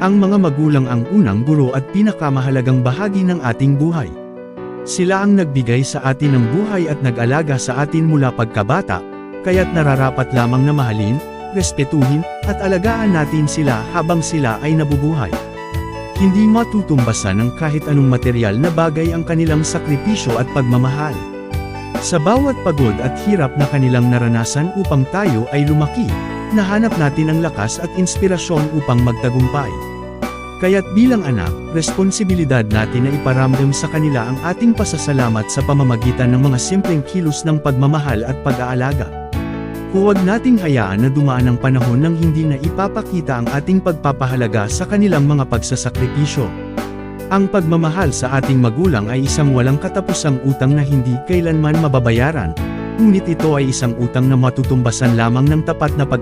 Ang mga magulang ang unang guro at pinakamahalagang bahagi ng ating buhay. Sila ang nagbigay sa atin ng buhay at nag-alaga sa atin mula pagkabata, kaya't nararapat lamang na mahalin, respetuhin, at alagaan natin sila habang sila ay nabubuhay. Hindi matutumbasan ng kahit anong material na bagay ang kanilang sakripisyo at pagmamahal. Sa bawat pagod at hirap na kanilang naranasan upang tayo ay lumaki, nahanap natin ang lakas at inspirasyon upang magtagumpay. Kaya't bilang anak, responsibilidad natin na iparamdam sa kanila ang ating pasasalamat sa pamamagitan ng mga simpleng kilos ng pagmamahal at pag-aalaga. Huwag nating hayaan na dumaan ang panahon nang hindi na ipapakita ang ating pagpapahalaga sa kanilang mga pagsasakripisyo. Ang pagmamahal sa ating magulang ay isang walang katapusang utang na hindi kailanman mababayaran, ngunit ito ay isang utang na matutumbasan lamang ng tapat na